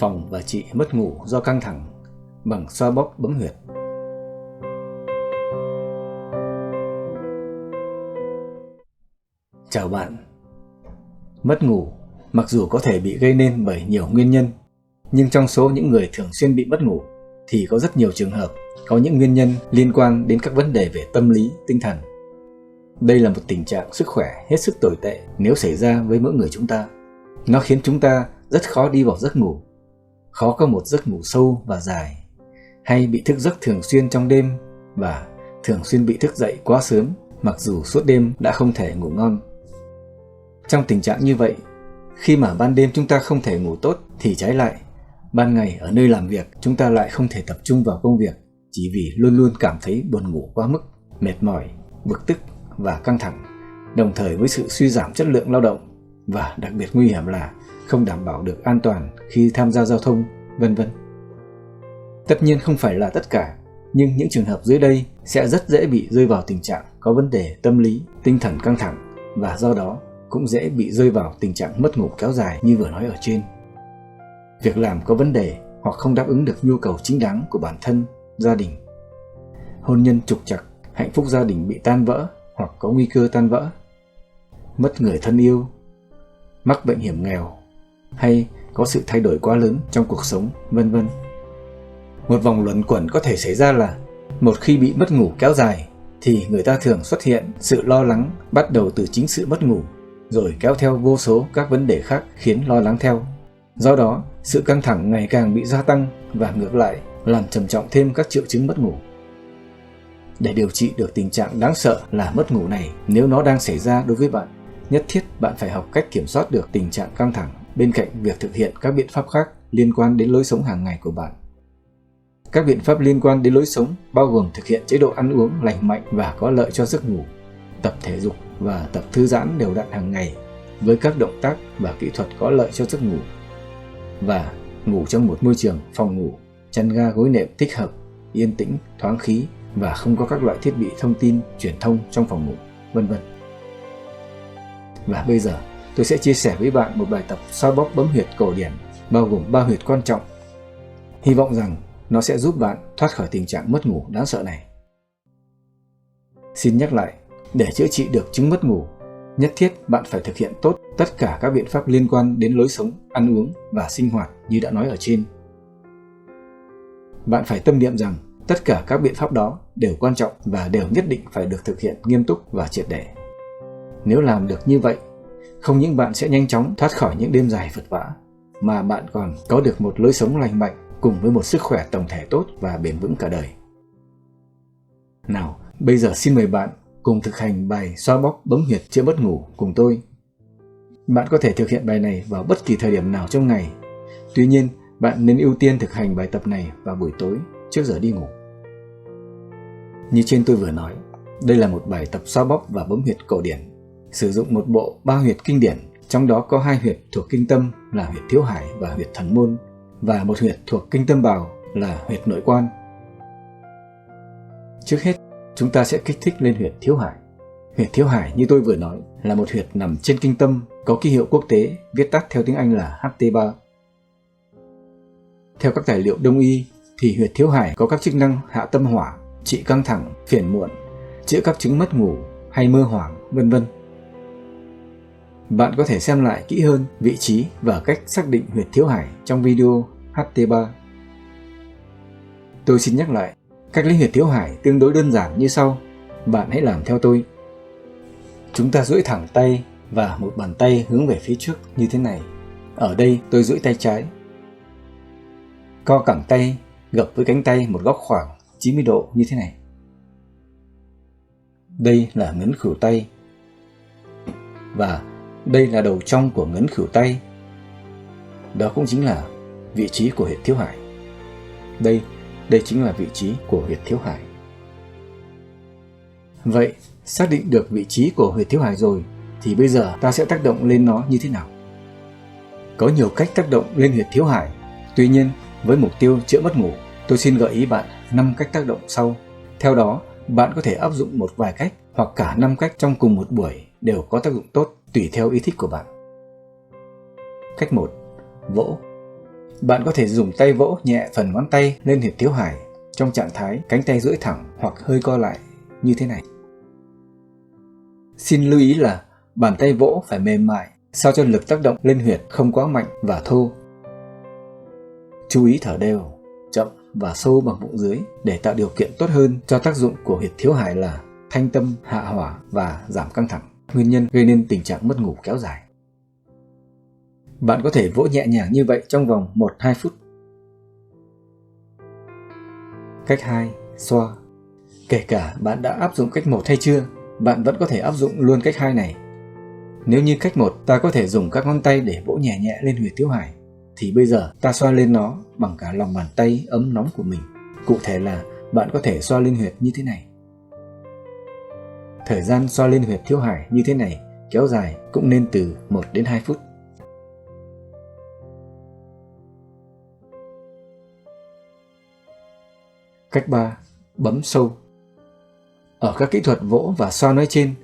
phòng và trị mất ngủ do căng thẳng bằng xoa bóp bấm huyệt. Chào bạn. Mất ngủ mặc dù có thể bị gây nên bởi nhiều nguyên nhân, nhưng trong số những người thường xuyên bị mất ngủ thì có rất nhiều trường hợp có những nguyên nhân liên quan đến các vấn đề về tâm lý, tinh thần. Đây là một tình trạng sức khỏe hết sức tồi tệ nếu xảy ra với mỗi người chúng ta. Nó khiến chúng ta rất khó đi vào giấc ngủ, khó có một giấc ngủ sâu và dài, hay bị thức giấc thường xuyên trong đêm và thường xuyên bị thức dậy quá sớm mặc dù suốt đêm đã không thể ngủ ngon. Trong tình trạng như vậy, khi mà ban đêm chúng ta không thể ngủ tốt thì trái lại, ban ngày ở nơi làm việc chúng ta lại không thể tập trung vào công việc chỉ vì luôn luôn cảm thấy buồn ngủ quá mức, mệt mỏi, bực tức và căng thẳng, đồng thời với sự suy giảm chất lượng lao động và đặc biệt nguy hiểm là không đảm bảo được an toàn khi tham gia giao thông, vân vân. Tất nhiên không phải là tất cả, nhưng những trường hợp dưới đây sẽ rất dễ bị rơi vào tình trạng có vấn đề tâm lý, tinh thần căng thẳng và do đó cũng dễ bị rơi vào tình trạng mất ngủ kéo dài như vừa nói ở trên. Việc làm có vấn đề hoặc không đáp ứng được nhu cầu chính đáng của bản thân, gia đình. Hôn nhân trục trặc, hạnh phúc gia đình bị tan vỡ hoặc có nguy cơ tan vỡ. Mất người thân yêu, mắc bệnh hiểm nghèo, hay có sự thay đổi quá lớn trong cuộc sống, vân vân. Một vòng luẩn quẩn có thể xảy ra là một khi bị mất ngủ kéo dài thì người ta thường xuất hiện sự lo lắng bắt đầu từ chính sự mất ngủ, rồi kéo theo vô số các vấn đề khác khiến lo lắng theo. Do đó, sự căng thẳng ngày càng bị gia tăng và ngược lại làm trầm trọng thêm các triệu chứng mất ngủ. Để điều trị được tình trạng đáng sợ là mất ngủ này, nếu nó đang xảy ra đối với bạn, nhất thiết bạn phải học cách kiểm soát được tình trạng căng thẳng bên cạnh việc thực hiện các biện pháp khác liên quan đến lối sống hàng ngày của bạn. Các biện pháp liên quan đến lối sống bao gồm thực hiện chế độ ăn uống lành mạnh và có lợi cho giấc ngủ, tập thể dục và tập thư giãn đều đặn hàng ngày với các động tác và kỹ thuật có lợi cho giấc ngủ, và ngủ trong một môi trường phòng ngủ, chăn ga gối nệm thích hợp, yên tĩnh, thoáng khí và không có các loại thiết bị thông tin, truyền thông trong phòng ngủ, vân vân. Và bây giờ tôi sẽ chia sẻ với bạn một bài tập xoa bóp bấm huyệt cổ điển bao gồm 3 huyệt quan trọng. Hy vọng rằng nó sẽ giúp bạn thoát khỏi tình trạng mất ngủ đáng sợ này. Xin nhắc lại, để chữa trị được chứng mất ngủ, nhất thiết bạn phải thực hiện tốt tất cả các biện pháp liên quan đến lối sống, ăn uống và sinh hoạt như đã nói ở trên. Bạn phải tâm niệm rằng tất cả các biện pháp đó đều quan trọng và đều nhất định phải được thực hiện nghiêm túc và triệt để. Nếu làm được như vậy, không những bạn sẽ nhanh chóng thoát khỏi những đêm dài vật vã, mà bạn còn có được một lối sống lành mạnh cùng với một sức khỏe tổng thể tốt và bền vững cả đời. Nào, bây giờ xin mời bạn cùng thực hành bài xoa bóp bấm huyệt chữa mất ngủ cùng tôi. Bạn có thể thực hiện bài này vào bất kỳ thời điểm nào trong ngày. Tuy nhiên, bạn nên ưu tiên thực hành bài tập này vào buổi tối trước giờ đi ngủ. Như trên tôi vừa nói, đây là một bài tập xoa bóp và bấm huyệt cổ điển, sử dụng một bộ 3 huyệt kinh điển, trong đó có 2 huyệt thuộc kinh tâm là huyệt thiếu hải và huyệt thần môn, và một huyệt thuộc kinh tâm bào là huyệt nội quan. Trước hết, chúng ta sẽ kích thích lên huyệt thiếu hải. Huyệt thiếu hải như tôi vừa nói là một huyệt nằm trên kinh tâm, có ký hiệu quốc tế, viết tắt theo tiếng Anh là HT3. Theo các tài liệu đông y thì huyệt thiếu hải có các chức năng hạ tâm hỏa, trị căng thẳng, phiền muộn, chữa các chứng mất ngủ hay mơ hoảng, vân vân. Bạn có thể xem lại kỹ hơn vị trí và cách xác định huyệt thiếu hải trong video HT3. Tôi xin nhắc lại, cách lấy huyệt thiếu hải tương đối đơn giản như sau. Bạn hãy làm theo tôi. Chúng ta duỗi thẳng tay và một bàn tay hướng về phía trước như thế này. Ở đây tôi duỗi tay trái. Co cẳng tay gập với cánh tay một góc khoảng 90 độ như thế này. Đây là ngấn khuỷu tay. Và đây là đầu trong của ngấn khuỷu tay. Đó cũng chính là vị trí của huyệt thiếu hải. Đây chính là vị trí của huyệt thiếu hải. Vậy, xác định được vị trí của huyệt thiếu hải rồi, thì bây giờ ta sẽ tác động lên nó như thế nào? Có nhiều cách tác động lên huyệt thiếu hải. Tuy nhiên, với mục tiêu chữa mất ngủ, tôi xin gợi ý bạn 5 cách tác động sau. Theo đó, bạn có thể áp dụng một vài cách hoặc cả 5 cách trong cùng một buổi đều có tác dụng tốt tùy theo ý thích của bạn. Cách 1. Vỗ. Bạn có thể dùng tay vỗ nhẹ phần ngón tay lên huyệt thiếu hải trong trạng thái cánh tay duỗi thẳng hoặc hơi co lại như thế này. Xin lưu ý là bàn tay vỗ phải mềm mại sao cho lực tác động lên huyệt không quá mạnh và thô. Chú ý thở đều, chậm và sâu bằng bụng dưới để tạo điều kiện tốt hơn cho tác dụng của huyệt thiếu hải là thanh tâm, hạ hỏa và giảm căng thẳng, nguyên nhân gây nên tình trạng mất ngủ kéo dài. Bạn có thể vỗ nhẹ nhàng như vậy trong vòng 1-2 phút. Cách 2. Xoa. Kể cả bạn đã áp dụng cách 1 hay chưa, bạn vẫn có thể áp dụng luôn cách 2 này. Nếu như cách 1 ta có thể dùng các ngón tay để vỗ nhẹ nhẹ lên huyệt thiếu hải, thì bây giờ ta xoa lên nó bằng cả lòng bàn tay ấm nóng của mình. Cụ thể là bạn có thể xoa lên huyệt như thế này. Thời gian xoa lên huyệt thiếu hải như thế này kéo dài cũng nên từ 1-2 phút. Cách 3. Bấm sâu. Ở các kỹ thuật vỗ và xoa nói trên,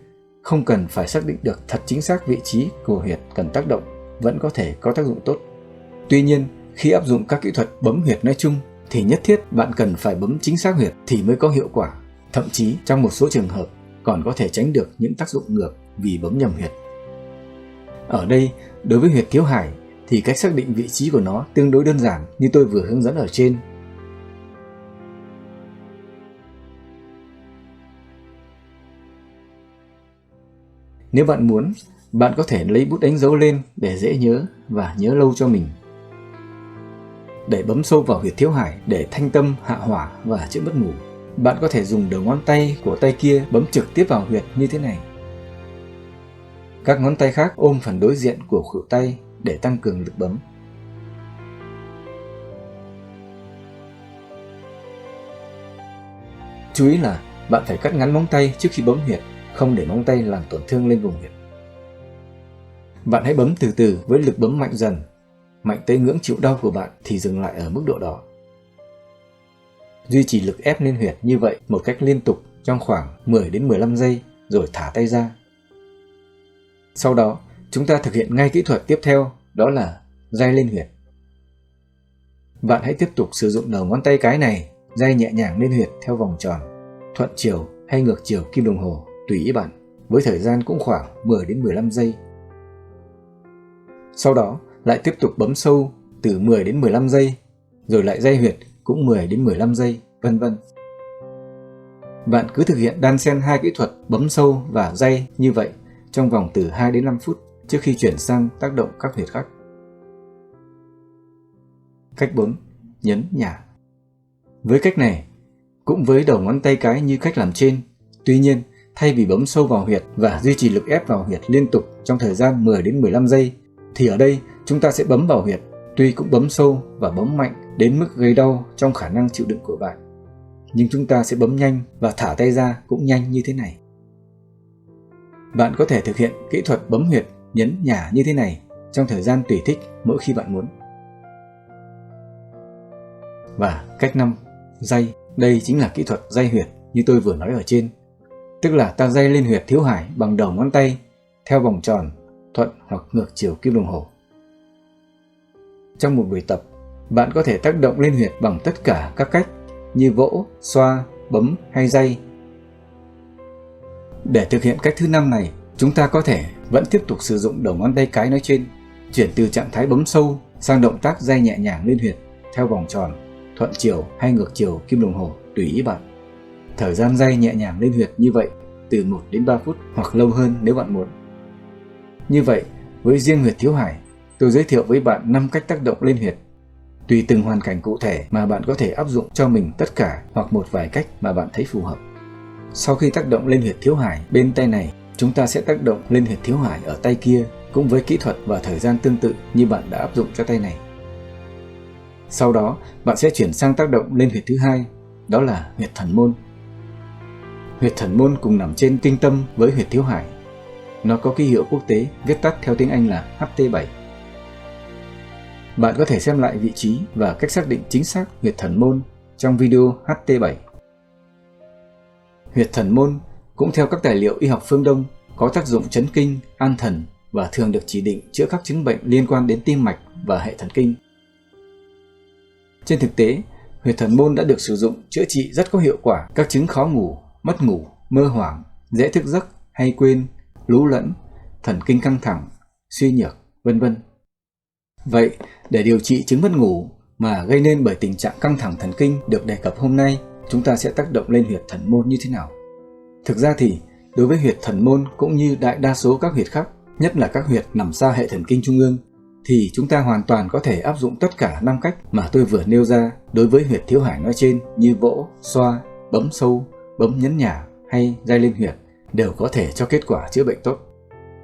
không cần phải xác định được thật chính xác vị trí của huyệt cần tác động, vẫn có thể có tác dụng tốt. Tuy nhiên, khi áp dụng các kỹ thuật bấm huyệt nói chung thì nhất thiết bạn cần phải bấm chính xác huyệt thì mới có hiệu quả. Thậm chí trong một số trường hợp còn có thể tránh được những tác dụng ngược vì bấm nhầm huyệt. Ở đây, đối với huyệt thiếu hải thì cách xác định vị trí của nó tương đối đơn giản như tôi vừa hướng dẫn ở trên. Nếu bạn muốn, bạn có thể lấy bút đánh dấu lên để dễ nhớ và nhớ lâu cho mình. Để bấm sâu vào huyệt thiếu hải để thanh tâm, hạ hỏa và chữa mất ngủ, bạn có thể dùng đầu ngón tay của tay kia bấm trực tiếp vào huyệt như thế này. Các ngón tay khác ôm phần đối diện của khuỷu tay để tăng cường lực bấm. Chú ý là bạn phải cắt ngắn móng tay trước khi bấm huyệt, không để móng tay làm tổn thương lên vùng huyệt. Bạn hãy bấm từ từ với lực bấm mạnh dần, mạnh tới ngưỡng chịu đau của bạn thì dừng lại ở mức độ đó. Duy trì lực ép lên huyệt như vậy một cách liên tục trong khoảng 10-15 giây rồi thả tay ra. Sau đó, chúng ta thực hiện ngay kỹ thuật tiếp theo, đó là day lên huyệt. Bạn hãy tiếp tục sử dụng đầu ngón tay cái này day nhẹ nhàng lên huyệt theo vòng tròn, thuận chiều hay ngược chiều kim đồng hồ, tùy ý bạn, với thời gian cũng khoảng 10-15 giây. Sau đó, lại tiếp tục bấm sâu từ 10-15 giây, rồi lại day huyệt cũng 10-15 giây, vân vân. Bạn cứ thực hiện đan xen hai kỹ thuật bấm sâu và day như vậy trong vòng từ 2-5 phút trước khi chuyển sang tác động các huyệt khác. Cách 4. Nhấn nhả. Với cách này, cũng với đầu ngón tay cái như cách làm trên, tuy nhiên thay vì bấm sâu vào huyệt và duy trì lực ép vào huyệt liên tục trong thời gian 10-15 giây, thì ở đây chúng ta sẽ bấm vào huyệt, tuy cũng bấm sâu và bấm mạnh đến mức gây đau trong khả năng chịu đựng của bạn, nhưng chúng ta sẽ bấm nhanh và thả tay ra cũng nhanh như thế này. Bạn có thể thực hiện kỹ thuật bấm huyệt, nhấn nhả như thế này trong thời gian tùy thích mỗi khi bạn muốn. Và cách 5. Day. Đây chính là kỹ thuật day huyệt như tôi vừa nói ở trên. Tức là ta day lên huyệt thiếu hải bằng đầu ngón tay theo vòng tròn, thuận hoặc ngược chiều kim đồng hồ. Trong một buổi tập, bạn có thể tác động lên huyệt bằng tất cả các cách như vỗ, xoa, bấm hay day. Để thực hiện cách thứ 5 này, chúng ta có thể vẫn tiếp tục sử dụng đầu ngón tay cái nói trên, chuyển từ trạng thái bấm sâu sang động tác day nhẹ nhàng lên huyệt theo vòng tròn, thuận chiều hay ngược chiều kim đồng hồ, tùy ý bạn. Thời gian day nhẹ nhàng lên huyệt như vậy từ 1-3 phút hoặc lâu hơn nếu bạn muốn. Như vậy, với riêng huyệt thiếu hải, tôi giới thiệu với bạn 5 cách tác động lên huyệt. Tùy từng hoàn cảnh cụ thể mà bạn có thể áp dụng cho mình tất cả hoặc một vài cách mà bạn thấy phù hợp. Sau khi tác động lên huyệt thiếu hải bên tay này, chúng ta sẽ tác động lên huyệt thiếu hải ở tay kia cũng với kỹ thuật và thời gian tương tự như bạn đã áp dụng cho tay này. Sau đó, bạn sẽ chuyển sang tác động lên huyệt thứ hai, đó là huyệt thần môn. Huyệt thần môn cùng nằm trên kinh tâm với huyệt thiếu hải. Nó có ký hiệu quốc tế viết tắt theo tiếng Anh là HT7. Bạn có thể xem lại vị trí và cách xác định chính xác huyệt thần môn trong video HT7. Huyệt thần môn cũng theo các tài liệu y học phương Đông có tác dụng chấn kinh, an thần và thường được chỉ định chữa các chứng bệnh liên quan đến tim mạch và hệ thần kinh. Trên thực tế, huyệt thần môn đã được sử dụng chữa trị rất có hiệu quả các chứng khó ngủ, mất ngủ, mơ hoảng, dễ thức giấc hay quên, lú lẫn, thần kinh căng thẳng, suy nhược, vân vân. Vậy, để điều trị chứng mất ngủ mà gây nên bởi tình trạng căng thẳng thần kinh được đề cập hôm nay, chúng ta sẽ tác động lên huyệt thần môn như thế nào? Thực ra thì, đối với huyệt thần môn cũng như đại đa số các huyệt khác, nhất là các huyệt nằm xa hệ thần kinh trung ương, thì chúng ta hoàn toàn có thể áp dụng tất cả 5 cách mà tôi vừa nêu ra đối với huyệt thiếu hải nói trên như vỗ, xoa, bấm sâu, bấm nhấn nhả hay day lên huyệt, đều có thể cho kết quả chữa bệnh tốt.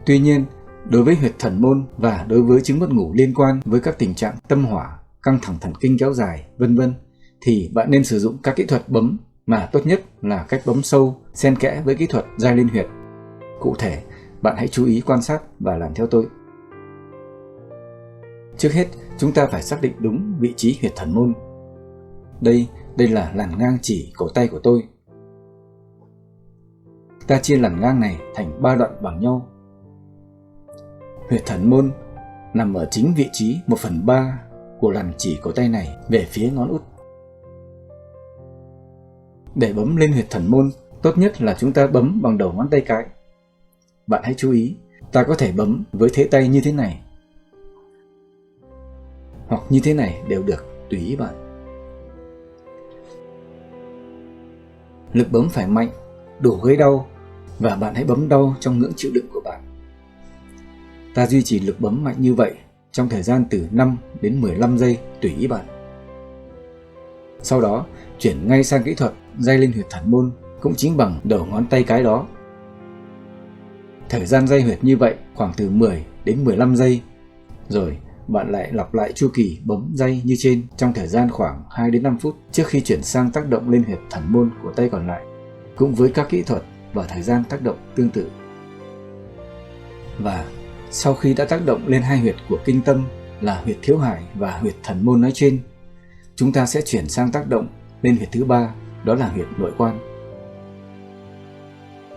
Tuy nhiên, đối với huyệt thần môn và đối với chứng mất ngủ liên quan với các tình trạng tâm hỏa, căng thẳng thần kinh kéo dài, vân vân, thì bạn nên sử dụng các kỹ thuật bấm mà tốt nhất là cách bấm sâu xen kẽ với kỹ thuật day lên huyệt. Cụ thể, bạn hãy chú ý quan sát và làm theo tôi. Trước hết, chúng ta phải xác định đúng vị trí huyệt thần môn. Đây là làn ngang chỉ cổ tay của tôi. Ta chia làn ngang này thành 3 đoạn bằng nhau. Huyệt thần môn nằm ở chính vị trí 1/3 của làn chỉ cổ tay này về phía ngón út. Để bấm lên huyệt thần môn, tốt nhất là chúng ta bấm bằng đầu ngón tay cái. Bạn hãy chú ý, ta có thể bấm với thế tay như thế này, hoặc như thế này đều được, tùy ý bạn. Lực bấm phải mạnh, đủ gây đau, và bạn hãy bấm đau trong ngưỡng chịu đựng của bạn. Ta duy trì lực bấm mạnh như vậy trong thời gian từ 5 đến 15 giây, tùy ý bạn. Sau đó, chuyển ngay sang kỹ thuật day lên huyệt thần môn cũng chính bằng đầu ngón tay cái đó. Thời gian day huyệt như vậy khoảng từ 10 đến 15 giây, rồi bạn lại lặp lại chu kỳ bấm day như trên trong thời gian khoảng 2 đến 5 phút trước khi chuyển sang tác động lên huyệt thần môn của tay còn lại, cũng với các kỹ thuật và thời gian tác động tương tự. Và sau khi đã tác động lên hai huyệt của kinh tâm là huyệt thiếu hải và huyệt thần môn nói trên, chúng ta sẽ chuyển sang tác động lên huyệt thứ 3, đó là huyệt nội quan.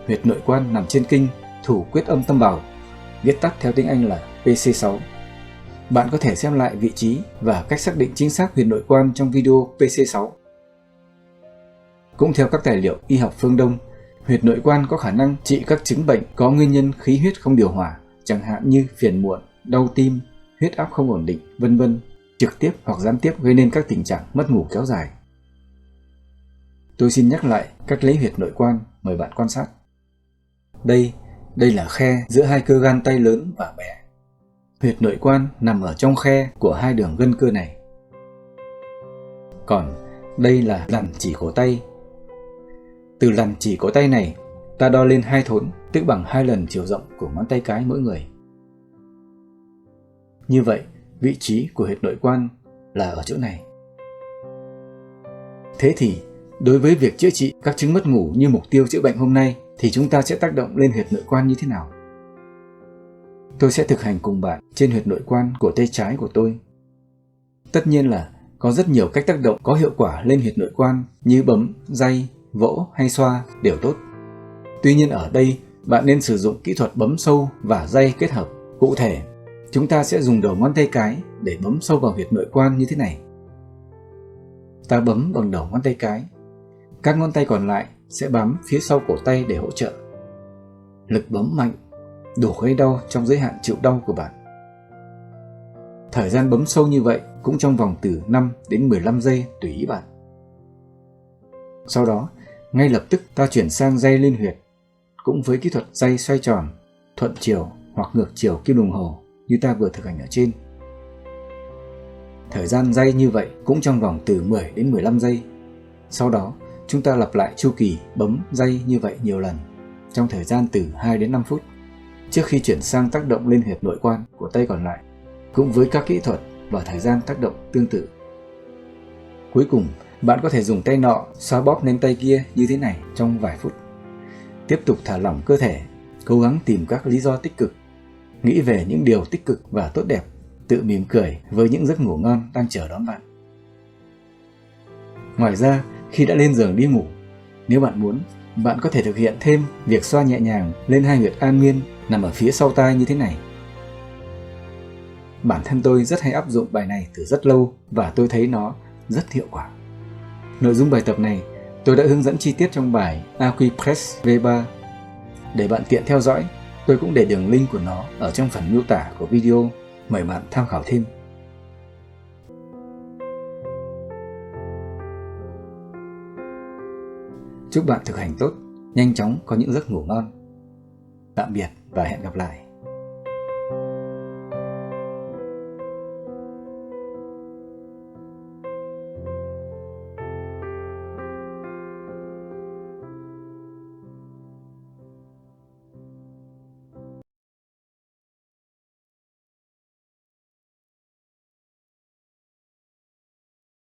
Huyệt nội quan nằm trên kinh thủ quyết âm tâm bào, viết tắt theo tiếng Anh là PC6. Bạn có thể xem lại vị trí và cách xác định chính xác huyệt nội quan trong video PC6. Cũng theo các tài liệu y học phương Đông, huyệt nội quan có khả năng trị các chứng bệnh có nguyên nhân khí huyết không điều hòa, chẳng hạn như phiền muộn, đau tim, huyết áp không ổn định, vân vân, trực tiếp hoặc gián tiếp gây nên các tình trạng mất ngủ kéo dài. Tôi xin nhắc lại cách lấy huyệt nội quan, mời bạn quan sát. Đây là khe giữa hai cơ gan tay lớn và bé. Huyệt nội quan nằm ở trong khe của hai đường gân cơ này. Còn đây là lằn chỉ cổ tay. Từ lằn chỉ cổ tay này, ta đo lên 2 thốn, tức bằng 2 lần chiều rộng của ngón tay cái mỗi người. Như vậy, vị trí của huyệt nội quan là ở chỗ này. Thế thì, đối với việc chữa trị các chứng mất ngủ như mục tiêu chữa bệnh hôm nay, thì chúng ta sẽ tác động lên huyệt nội quan như thế nào? Tôi sẽ thực hành cùng bạn trên huyệt nội quan của tay trái của tôi. Tất nhiên là có rất nhiều cách tác động có hiệu quả lên huyệt nội quan như bấm, day, vỗ hay xoa đều tốt. Tuy nhiên ở đây, bạn nên sử dụng kỹ thuật bấm sâu và day kết hợp. Cụ thể, chúng ta sẽ dùng đầu ngón tay cái để bấm sâu vào huyệt nội quan như thế này. Ta bấm bằng đầu ngón tay cái. Các ngón tay còn lại sẽ bám phía sau cổ tay để hỗ trợ. Lực bấm mạnh, đủ gây đau trong giới hạn chịu đau của bạn. Thời gian bấm sâu như vậy cũng trong vòng từ 5 đến 15 giây tùy ý bạn. Sau đó, ngay lập tức ta chuyển sang day lên huyệt, cũng với kỹ thuật day xoay tròn, thuận chiều hoặc ngược chiều kim đồng hồ như ta vừa thực hành ở trên. Thời gian day như vậy cũng trong vòng từ 10 đến 15 giây. Sau đó, chúng ta lặp lại chu kỳ bấm day như vậy nhiều lần trong thời gian từ 2 đến 5 phút trước khi chuyển sang tác động lên huyệt nội quan của tay còn lại, cũng với các kỹ thuật và thời gian tác động tương tự. Cuối cùng, bạn có thể dùng tay nọ xoa bóp lên tay kia như thế này trong vài phút. Tiếp tục thả lỏng cơ thể, cố gắng tìm các lý do tích cực, nghĩ về những điều tích cực và tốt đẹp, tự mỉm cười với những giấc ngủ ngon đang chờ đón bạn. Ngoài ra, khi đã lên giường đi ngủ, nếu bạn muốn, bạn có thể thực hiện thêm việc xoa nhẹ nhàng lên hai huyệt an nguyên nằm ở phía sau tai như thế này. Bản thân tôi rất hay áp dụng bài này từ rất lâu và tôi thấy nó rất hiệu quả. Nội dung bài tập này tôi đã hướng dẫn chi tiết trong bài Acupress V3. Để bạn tiện theo dõi, tôi cũng để đường link của nó ở trong phần miêu tả của video, mời bạn tham khảo thêm. Chúc bạn thực hành tốt, nhanh chóng có những giấc ngủ ngon. Tạm biệt và hẹn gặp lại.